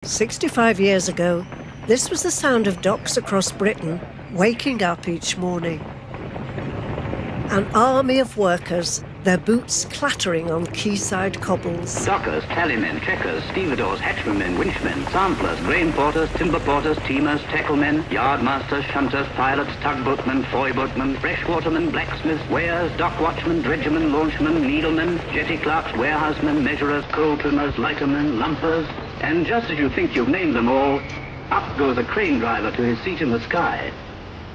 65 years ago, this was the sound of docks across Britain waking up each morning. An army of workers, their boots clattering on quayside cobbles. Dockers, tallymen, checkers, stevedores, hatchman, winchmen, samplers, grain porters, timber porters, teamers, tacklemen, yardmasters, shunters, pilots, tugboatmen, foyboatmen, freshwatermen, blacksmiths, weighers, dock watchmen, dredgermen, launchmen, needlemen, jetty clerks, warehousemen, measurers, coal trimmers, lightermen, lumpers. And just as you think you've named them all, up goes a crane driver to his seat in the sky.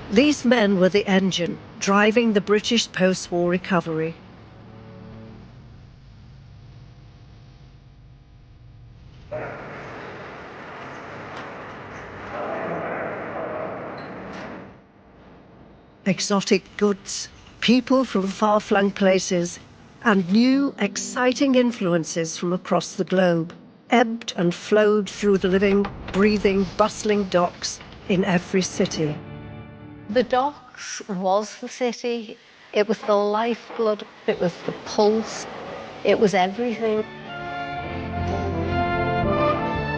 These men were the engine driving the British post-war recovery. Exotic goods, people from far-flung places, and new, exciting influences from across the globe ebbed and flowed through the living, breathing, bustling docks in every city. The docks was the city. It was the lifeblood, it was the pulse, it was everything.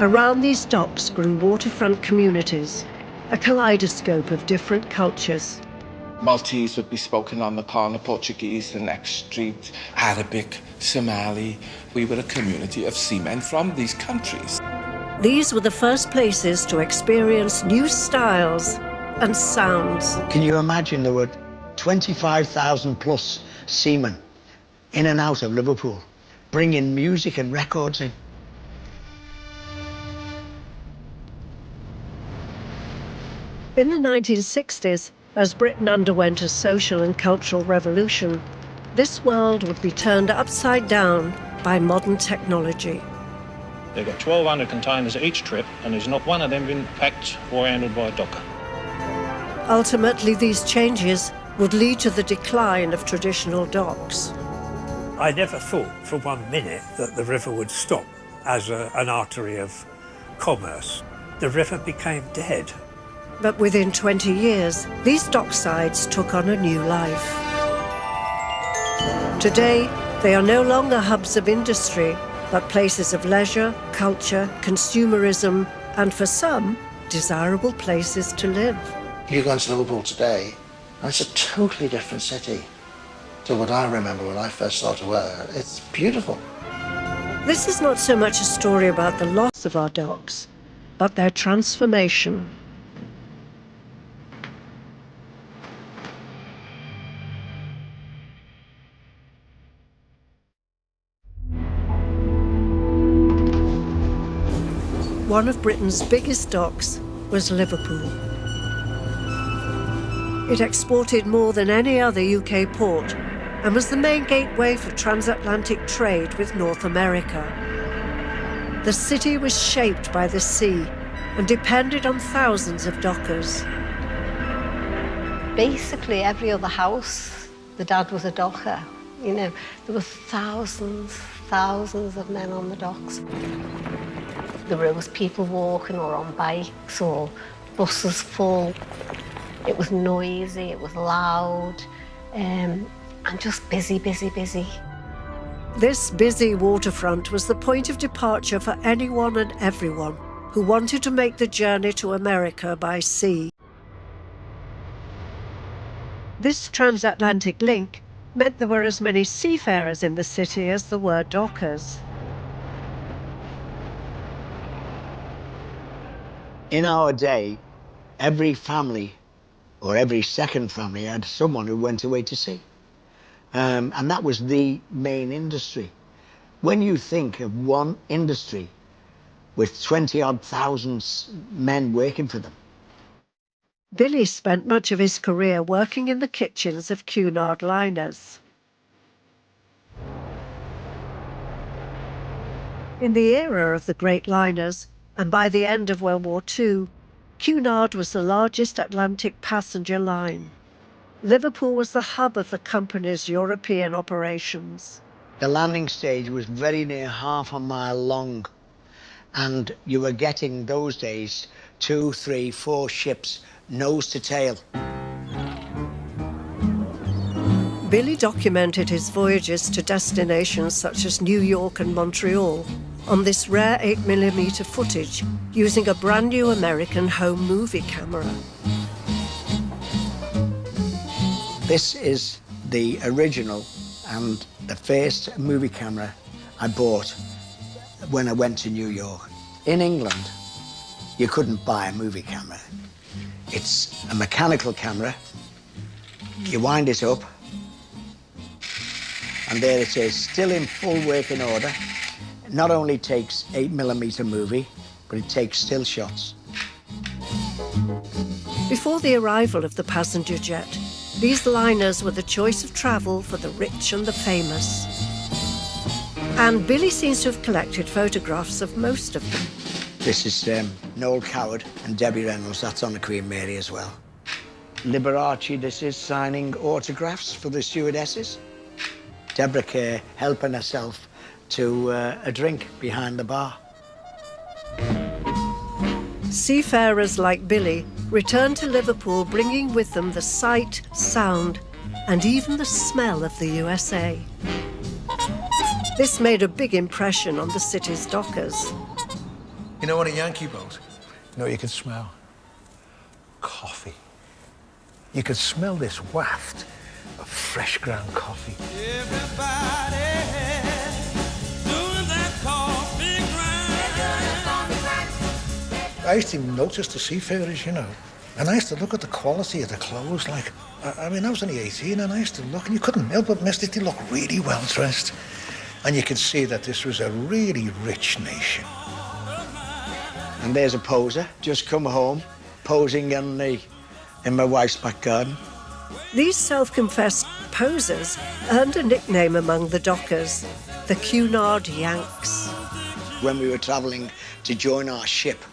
Around these docks grew waterfront communities, a kaleidoscope of different cultures. Maltese would be spoken on the corner, Portuguese the next street, Arabic, Somali. We were a community of seamen from these countries. These were the first places to experience new styles and sounds. Can you imagine there were 25,000 plus seamen in and out of Liverpool, bringing music and records in? In the 1960s, as Britain underwent a social and cultural revolution, this world would be turned upside down by modern technology. They've got 1,200 containers each trip, and there's not one of them been packed or handled by a docker. Ultimately, these changes would lead to the decline of traditional docks. I never thought for 1 minute that the river would stop as an artery of commerce. The river became dead. But within 20 years, these docksides took on a new life. Today, they are no longer hubs of industry, but places of leisure, culture, consumerism, and for some, desirable places to live. You go into Liverpool today, and it's a totally different city to what I remember when I first started work. It's beautiful. This is not so much a story about the loss of our docks, but their transformation. One of Britain's biggest docks was Liverpool. It exported more than any other UK port and was the main gateway for transatlantic trade with North America. The city was shaped by the sea and depended on thousands of dockers. Basically, every other house, the dad was a docker. You know, there were thousands of men on the docks. There was people walking or on bikes or buses full. It was noisy, it was loud, and just busy. This busy waterfront was the point of departure for anyone and everyone who wanted to make the journey to America by sea. This transatlantic link meant there were as many seafarers in the city as there were dockers. In our day, every family or every second family had someone who went away to sea. And that was the main industry. When you think of one industry with 20-odd thousand men working for them. Billy spent much of his career working in the kitchens of Cunard liners. In the era of the great liners, and by the end of World War II, Cunard was the largest Atlantic passenger line. Liverpool was the hub of the company's European operations. The landing stage was very near half a mile long, and you were getting those days 2, 3, 4 ships nose to tail. Billy documented his voyages to destinations such as New York and Montreal, on this rare 8mm footage using a brand new American home movie camera. This is the original and the first movie camera I bought when I went to New York. In England, you couldn't buy a movie camera. It's a mechanical camera. You wind it up, and there it is, still in full working order. It not only takes 8mm movie, but it takes still shots. Before the arrival of the passenger jet, these liners were the choice of travel for the rich and the famous. And Billy seems to have collected photographs of most of them. This is Noel Coward and Debbie Reynolds. That's on the Queen Mary as well. Liberace, this is signing autographs for the stewardesses. Deborah Kerr helping herself to a drink behind the bar. Seafarers like Billy returned to Liverpool bringing with them the sight, sound, and even the smell of the USA. This made a big impression on the city's dockers. You know, on a Yankee boat, You know what you could smell? Coffee. You could smell this waft of fresh ground coffee. Everybody doing that coffee grind. I used to notice the seafarers, you know, and I used to look at the quality of the clothes. Like, I mean, I was only 18, and I used to look, and you couldn't help but miss it. They looked really well dressed, and you could see that this was a really rich nation. And there's a poser, just come home, posing in my wife's back garden. These self-confessed posers earned a nickname among the dockers, the Cunard Yanks. When we were travelling to join our ship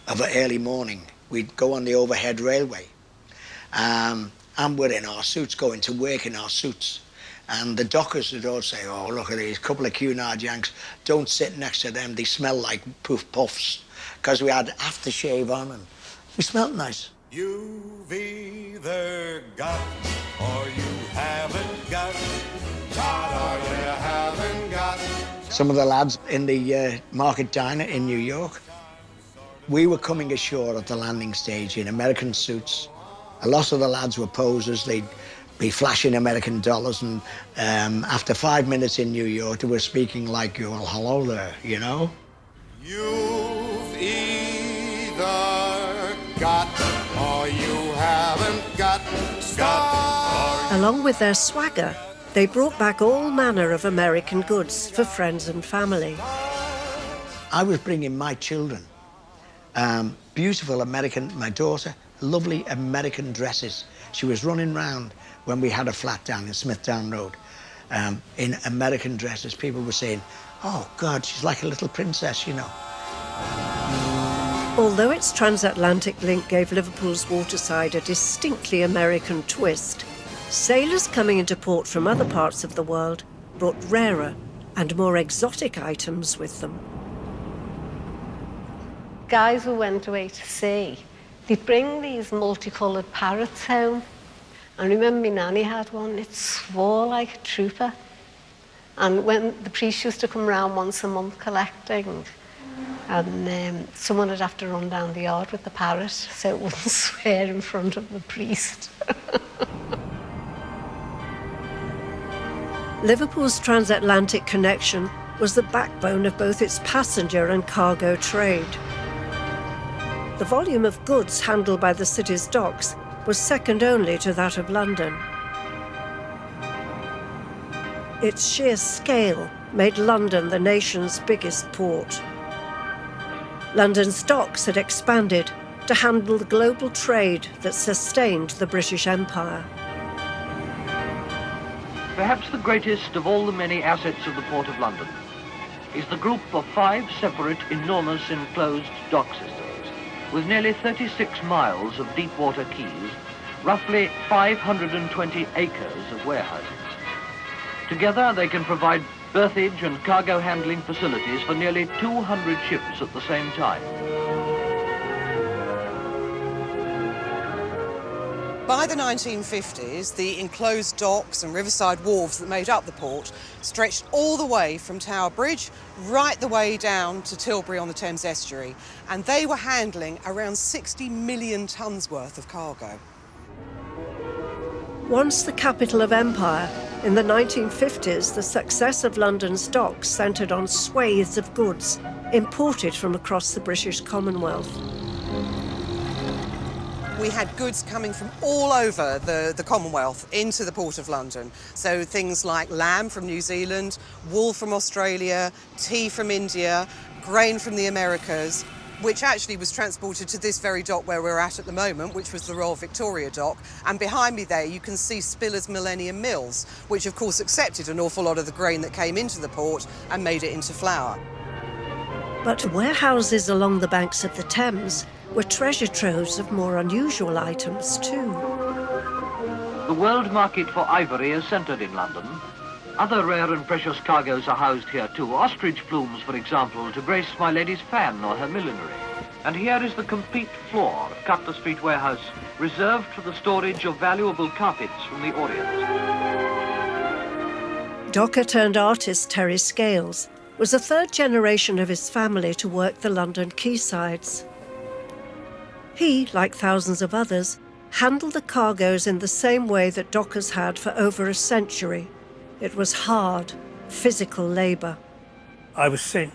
of an early morning, we'd go on the overhead railway. And we're in our suits, going to work in our suits. And the dockers would all say, oh, look at these couple of Cunard Yanks. Don't sit next to them, they smell like poof puffs. Because we had aftershave on and we smelled nice. You've either got or you haven't got. Got or you haven't got. Some of the lads in the market diner in New York, we were coming ashore at the landing stage in American suits. A lot of the lads were posers. They'd be flashing American dollars, and after 5 minutes in New York, they were speaking like, well, hello there, you know? You've either got or you haven't got. Along with their swagger, they brought back all manner of American goods for friends and family. I was bringing my children beautiful American, my daughter, lovely American dresses. She was running round when we had a flat down in Smithdown Road in American dresses. People were saying, oh, God, she's like a little princess, you know. Although its transatlantic link gave Liverpool's waterside a distinctly American twist, sailors coming into port from other parts of the world brought rarer and more exotic items with them. Guys who went away to sea, they'd bring these multicoloured parrots home. I remember my nanny had one. It swore like a trooper. And when the priest used to come round once a month collecting, and someone would have to run down the yard with the parrot so it wouldn't swear in front of the priest. Liverpool's transatlantic connection was the backbone of both its passenger and cargo trade. The volume of goods handled by the city's docks was second only to that of London. Its sheer scale made London the nation's biggest port. London's docks had expanded to handle the global trade that sustained the British Empire. Perhaps the greatest of all the many assets of the Port of London is the group of 5 separate enormous enclosed dock systems with nearly 36 miles of deep water quays, roughly 520 acres of warehouses. Together they can provide berthage and cargo handling facilities for nearly 200 ships at the same time. By the 1950s, the enclosed docks and riverside wharves that made up the port stretched all the way from Tower Bridge right the way down to Tilbury on the Thames estuary, and they were handling around 60 million tonnes worth of cargo. Once the capital of empire, in the 1950s, the success of London's docks centred on swathes of goods imported from across the British Commonwealth. We had goods coming from all over the Commonwealth into the Port of London. So things like lamb from New Zealand, wool from Australia, tea from India, grain from the Americas, which actually was transported to this very dock where we're at the moment, which was the Royal Victoria Dock. And behind me there, you can see Spiller's Millennium Mills, which of course accepted an awful lot of the grain that came into the port and made it into flour. But warehouses along the banks of the Thames were treasure troves of more unusual items too. The world market for ivory is centred in London. Other rare and precious cargoes are housed here too. Ostrich plumes, for example, to grace my lady's fan or her millinery. And here is the complete floor of Cutler Street warehouse, reserved for the storage of valuable carpets from the Orient. Docker turned artist Terry Scales was a third generation of his family to work the London quaysides. He, like thousands of others, handled the cargoes in the same way that dockers had for over a century. It was hard, physical labour. I was sent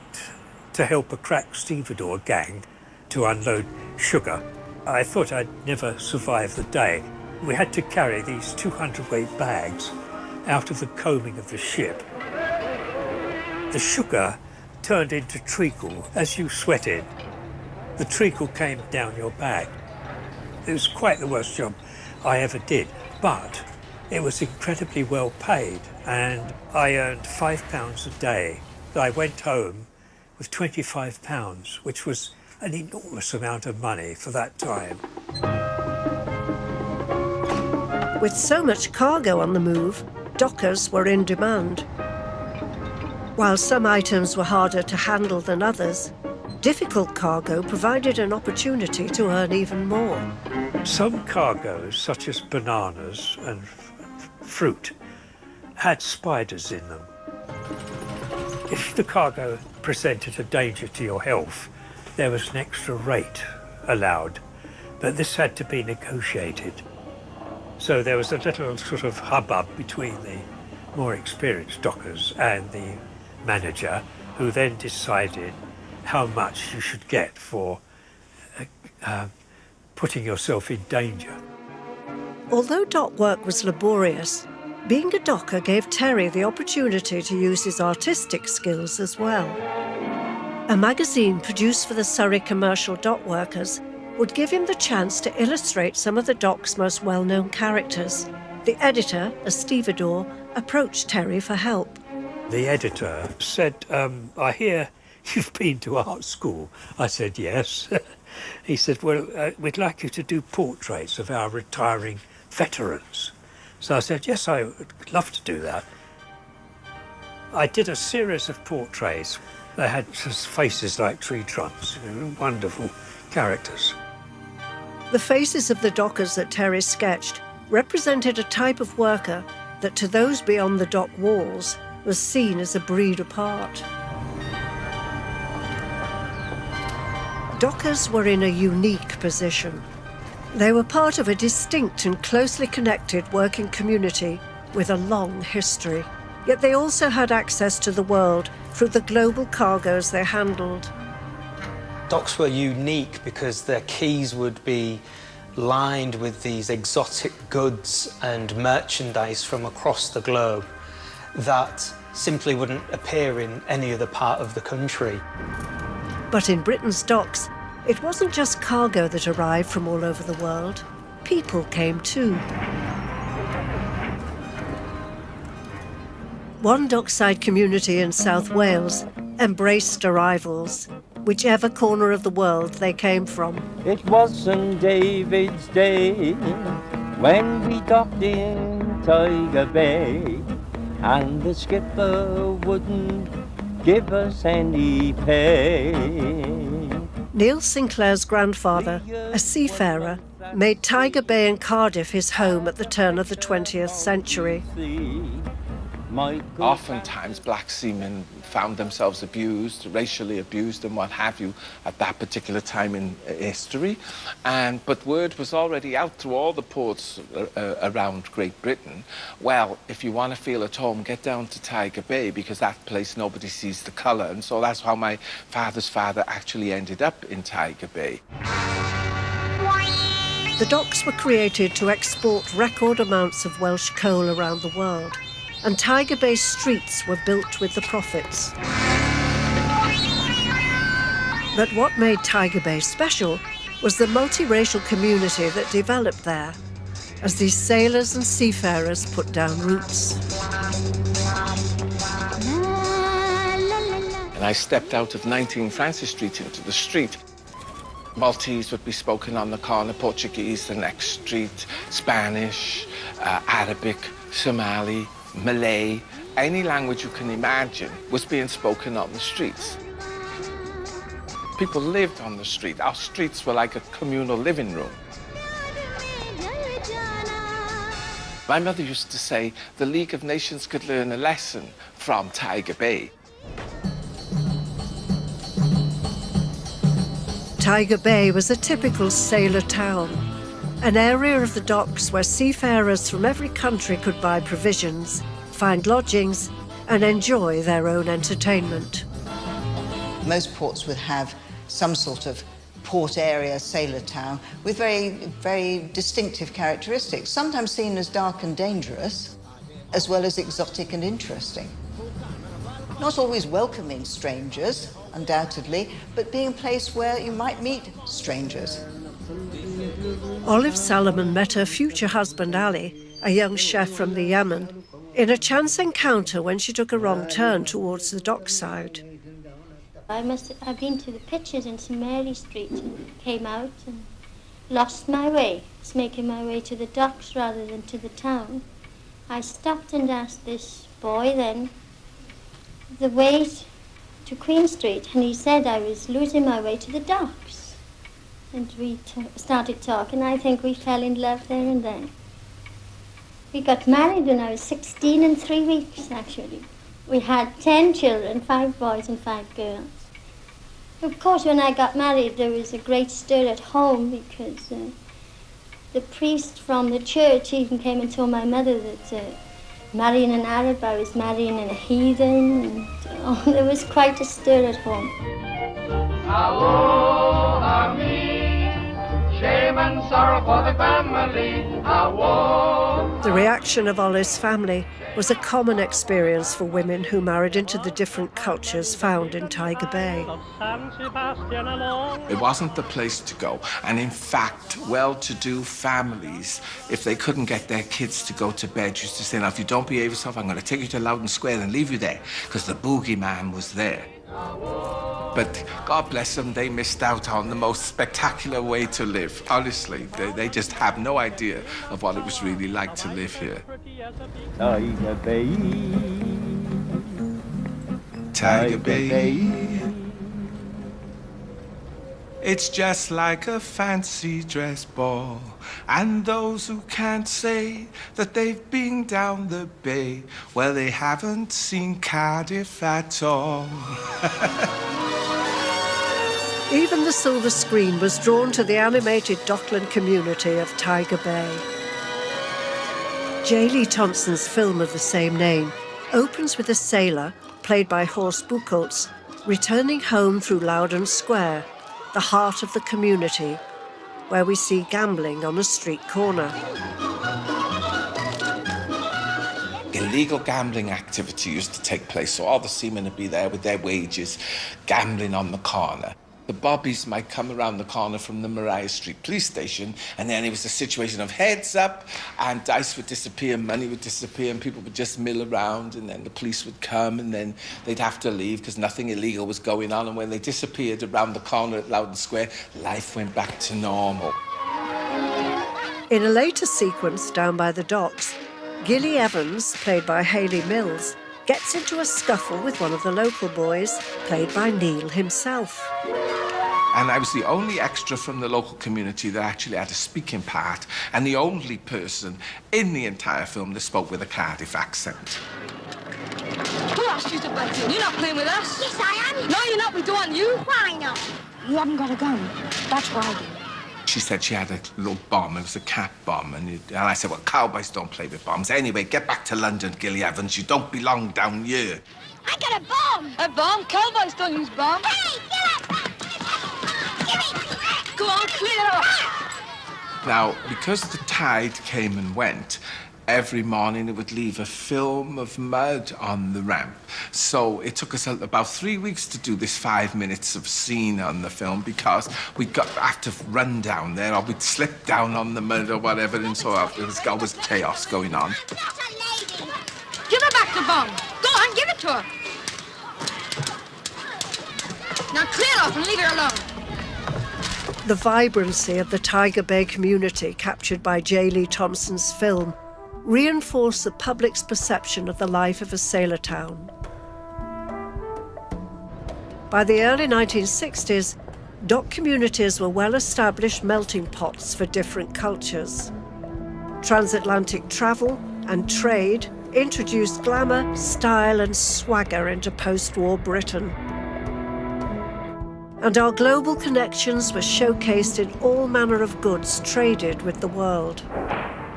to help a crack stevedore gang to unload sugar. I thought I'd never survive the day. We had to carry these 200-weight bags out of the coaming of the ship. The sugar turned into treacle as you sweated. The treacle came down your back. It was quite the worst job I ever did, but it was incredibly well paid, and I earned £5 a day. I went home with £25, which was an enormous amount of money for that time. With so much cargo on the move, dockers were in demand. While some items were harder to handle than others, difficult cargo provided an opportunity to earn even more. Some cargoes, such as bananas and fruit, had spiders in them. If the cargo presented a danger to your health, there was an extra rate allowed, but this had to be negotiated. So there was a little sort of hubbub between the more experienced dockers and the manager, who then decided how much you should get for putting yourself in danger. Although dock work was laborious, being a docker gave Terry the opportunity to use his artistic skills as well. A magazine produced for the Surrey commercial dock workers would give him the chance to illustrate some of the dock's most well-known characters. The editor, a stevedore, approached Terry for help. The editor said, I hear you've been to art school. I said, yes. He said, well, we'd like you to do portraits of our retiring veterans. So I said, yes, I would love to do that. I did a series of portraits. They had just faces like tree trunks, wonderful characters. The faces of the dockers that Terry sketched represented a type of worker that to those beyond the dock walls was seen as a breed apart. Dockers were in a unique position. They were part of a distinct and closely connected working community with a long history. Yet they also had access to the world through the global cargoes they handled. Docks were unique because their quays would be lined with these exotic goods and merchandise from across the globe that simply wouldn't appear in any other part of the country. But in Britain's docks, it wasn't just cargo that arrived from all over the world. People came too. One dockside community in South Wales embraced arrivals, whichever corner of the world they came from. It was St. David's Day when we docked in Tiger Bay, and the skipper wouldn't give us any pay. Neil Sinclair's grandfather, a seafarer, made Tiger Bay and Cardiff his home at the turn of the 20th century. Oftentimes, black seamen found themselves abused, racially abused and what have you, at that particular time in history. But word was already out through all the ports around Great Britain. Well, if you want to feel at home, get down to Tiger Bay, because that place nobody sees the colour. And so that's how my father's father actually ended up in Tiger Bay. The docks were created to export record amounts of Welsh coal around the world, and Tiger Bay streets were built with the profits. But what made Tiger Bay special was the multiracial community that developed there, as these sailors and seafarers put down roots. And I stepped out of 19 Francis Street into the street. Maltese would be spoken on the corner, Portuguese the next street, Spanish, Arabic, Somali, Malay, any language you can imagine was being spoken on the streets. People lived on the street. Our streets were like a communal living room. My mother used to say the League of Nations could learn a lesson from Tiger Bay. Tiger Bay was a typical sailor town, an area of the docks where seafarers from every country could buy provisions, find lodgings, and enjoy their own entertainment. Most ports would have some sort of port area, sailor town, with very, very distinctive characteristics, sometimes seen as dark and dangerous, as well as exotic and interesting. Not always welcoming strangers, undoubtedly, but being a place where you might meet strangers. Olive Salomon met her future husband Ali, a young chef from the Yemen, in a chance encounter when she took a wrong turn towards the dockside. I've been to the pictures in St Mary Street and came out and lost my way. It's making my way to the docks rather than to the town. I stopped and asked this boy then the way to Queen Street, and he said I was losing my way to the docks. And we started talking. I think we fell in love there and then. We got married when I was 16 and 3 weeks, actually. We had 10 children, 5 boys and 5 girls. Of course, when I got married, there was a great stir at home because the priest from the church even came and told my mother that marrying an Arab, I was marrying a heathen. And, there was quite a stir at home. Shame and sorrow for the family. The reaction of Olive's family was a common experience for women who married into the different cultures found in Tiger Bay. It wasn't the place to go. And in fact, well-to-do families, if they couldn't get their kids to go to bed, used to say, now, if you don't behave yourself, I'm going to take you to Loudon Square and leave you there, because the boogeyman was there. But God bless them, they missed out on the most spectacular way to live. Honestly, they just have no idea of what it was really like to live here. Tiger Bay. Tiger Bay. It's just like a fancy dress ball. And those who can't say that they've been down the bay, well, they haven't seen Cardiff at all. Even the silver screen was drawn to the animated dockland community of Tiger Bay. J. Lee Thompson's film of the same name opens with a sailor, played by Horst Buchholz, returning home through Loudon Square, the heart of the community, where we see gambling on a street corner. Illegal gambling activity used to take place, so all the seamen would be there with their wages, gambling on the corner. The bobbies might come around the corner from the Maria Street police station, and then it was a situation of heads up, and dice would disappear, money would disappear, and people would just mill around, and then the police would come, and then they'd have to leave because nothing illegal was going on. And when they disappeared around the corner at Loudon Square, life went back to normal. In a later sequence down by the docks, Gilly Evans, played by Hayley Mills, gets into a scuffle with one of the local boys, played by Neil himself. And I was the only extra from the local community that actually had a speaking part, and the only person in the entire film that spoke with a Cardiff accent. Who asked you to butt in? You're not playing with us. Yes, I am. No, you're not. We don't want you. Why not? You haven't got a gun. That's why. She said she had a little bomb. It was a cat bomb. And I said, well, cowboys don't play with bombs. Anyway, get back to London, Gilly Evans. You don't belong down here. I got a bomb. A bomb? Cowboys don't use bombs. Hey, give it! Go on, clear up. Now, because the tide came and went, every morning it would leave a film of mud on the ramp. So it took us about 3 weeks to do this 5 minutes of scene on the film because we'd have to run down there or we'd slip down on the mud or whatever, and so there was always chaos going on. I'm not a lady. Give her back the bomb. Go on, give it to her. Now clear off and leave her alone. The vibrancy of the Tiger Bay community captured by J. Lee Thompson's film reinforced the public's perception of the life of a sailor town. By the early 1960s, dock communities were well-established melting pots for different cultures. Transatlantic travel and trade introduced glamour, style and swagger into post-war Britain. And our global connections were showcased in all manner of goods traded with the world.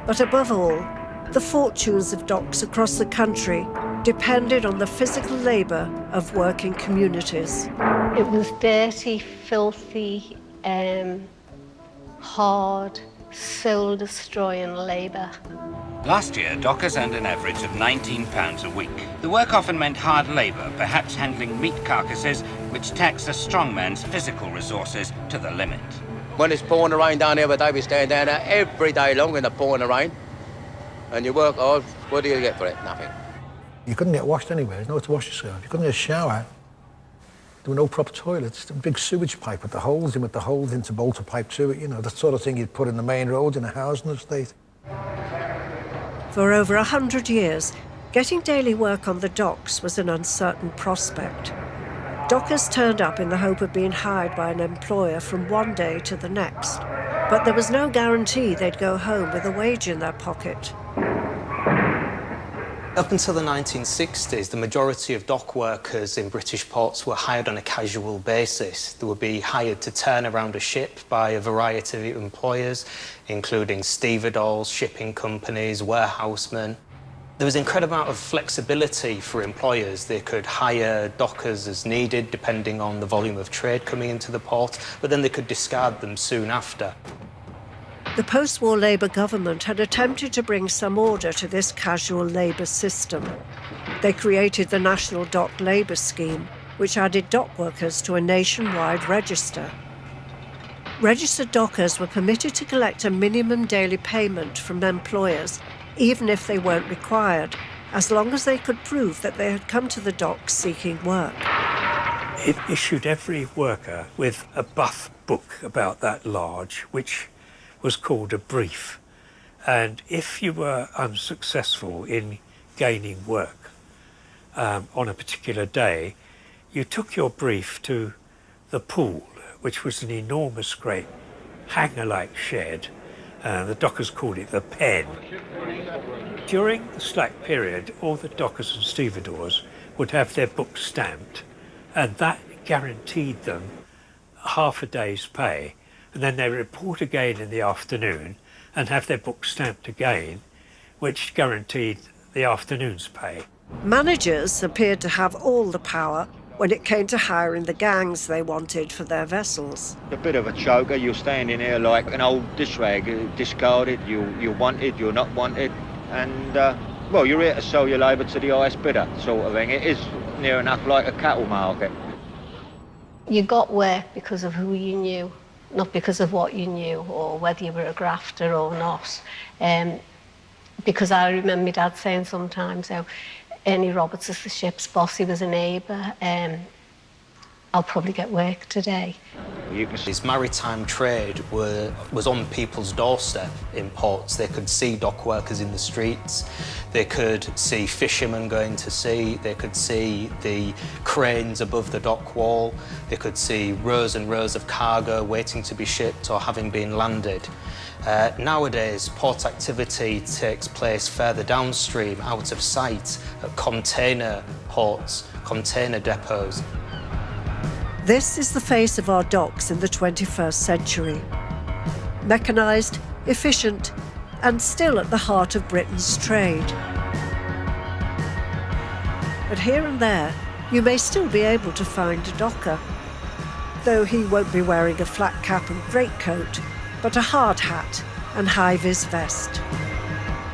But above all, the fortunes of docks across the country depended on the physical labour of working communities. It was dirty, filthy, hard, soul-destroying labour. Last year, dockers earned an average of £19 a week. The work often meant hard labour, perhaps handling meat carcasses, which taxed a strong man's physical resources to the limit. When it's pouring the rain down here, but we stand down there every day long in the pouring the rain, and you work hard, what do you get for it? Nothing. You couldn't get washed anywhere. There's nowhere to wash yourself. You couldn't get a shower. There were no proper toilets. A big sewage pipe with the holes into bolt a pipe to it, you know, the sort of thing you'd put in the main road in a housing estate. For over 100 years, getting daily work on the docks was an uncertain prospect. Dockers turned up in the hope of being hired by an employer from one day to the next, but there was no guarantee they'd go home with a wage in their pocket. Up until the 1960s, the majority of dock workers in British ports were hired on a casual basis. They would be hired to turn around a ship by a variety of employers, including stevedores, shipping companies, warehousemen. There was an incredible amount of flexibility for employers. They could hire dockers as needed, depending on the volume of trade coming into the port, but then they could discard them soon after. The post-war Labour government had attempted to bring some order to this casual labour system. They created the National Dock Labour Scheme, which added dock workers to a nationwide register. Registered dockers were permitted to collect a minimum daily payment from employers, even if they weren't required, as long as they could prove that they had come to the docks seeking work. It issued every worker with a buff book about that large, which was called a brief. And if you were unsuccessful in gaining work on a particular day, you took your brief to the pool, which was an enormous, great hangar-like shed. The dockers called it the pen. During the slack period, all the dockers and stevedores would have their books stamped, and that guaranteed them half a day's pay. And then they report again in the afternoon and have their book stamped again, which guaranteed the afternoon's pay. Managers appeared to have all the power when it came to hiring the gangs they wanted for their vessels. A bit of a choker, you're standing here like an old dish rag, discarded, you're wanted, you're not wanted, and, well, you're here to sell your labour to the highest bidder, sort of thing. It is near enough like a cattle market. You got work because of who you knew, not because of what you knew or whether you were a grafter or not. Because I remember my dad saying sometimes how Ernie Roberts is the ship's boss, he was a neighbour. I'll probably get work today. His maritime trade was on people's doorstep in ports. They could see dock workers in the streets, they could see fishermen going to sea, they could see the cranes above the dock wall, they could see rows and rows of cargo waiting to be shipped or having been landed. Nowadays, port activity takes place further downstream, out of sight, at container ports, container depots. This is the face of our docks in the 21st century. Mechanised, efficient, and still at the heart of Britain's trade. But here and there, you may still be able to find a docker, though he won't be wearing a flat cap and greatcoat, but a hard hat and high-vis vest.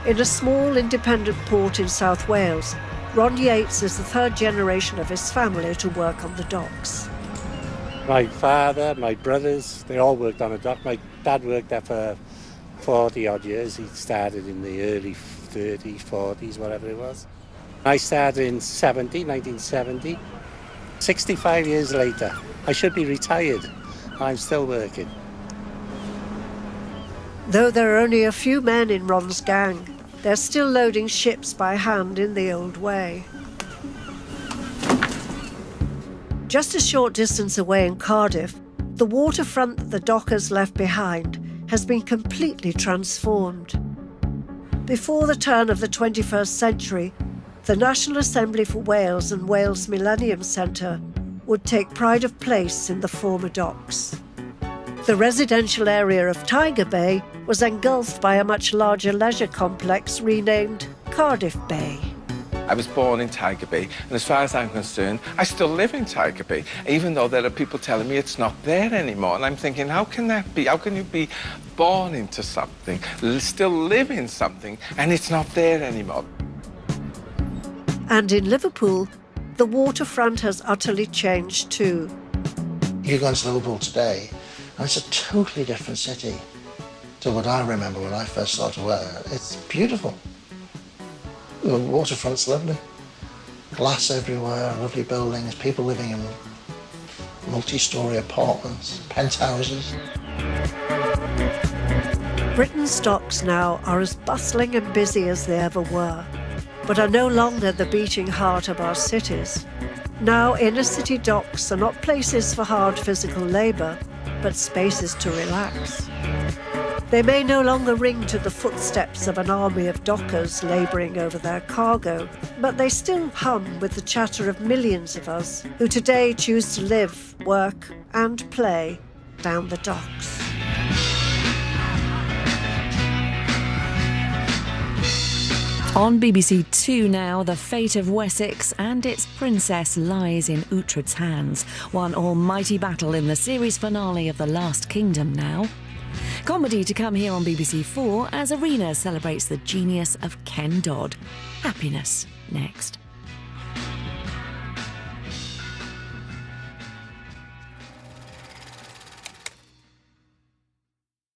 In a small independent port in South Wales, Ron Yates is the third generation of his family to work on the docks. My father, my brothers, they all worked on a dock. My dad worked there for 40 odd years. He started in the early 30s, 40s, whatever it was. I started in 1970. 65 years later, I should be retired. I'm still working. Though there are only a few men in Ron's gang, they're still loading ships by hand in the old way. Just a short distance away in Cardiff, the waterfront that the dockers left behind has been completely transformed. Before the turn of the 21st century, the National Assembly for Wales and Wales Millennium Centre would take pride of place in the former docks. The residential area of Tiger Bay was engulfed by a much larger leisure complex renamed Cardiff Bay. I was born in Tiger Bay, and as far as I'm concerned, I still live in Tiger Bay, even though there are people telling me it's not there anymore. And I'm thinking, how can that be? How can you be born into something, still live in something, and it's not there anymore? And in Liverpool, the waterfront has utterly changed too. You go into Liverpool today, and it's a totally different city to what I remember when I first started work. It's beautiful. The waterfront's lovely. Glass everywhere, lovely buildings, people living in multi-storey apartments, penthouses. Britain's docks now are as bustling and busy as they ever were, but are no longer the beating heart of our cities. Now inner city docks are not places for hard physical labour, but spaces to relax. They may no longer ring to the footsteps of an army of dockers labouring over their cargo, but they still hum with the chatter of millions of us who today choose to live, work and play down the docks. On BBC Two now, the fate of Wessex and its princess lies in Uhtred's hands. One almighty battle in the series finale of The Last Kingdom now. Comedy to come here on BBC 4 as Arena celebrates the genius of Ken Dodd. Happiness next.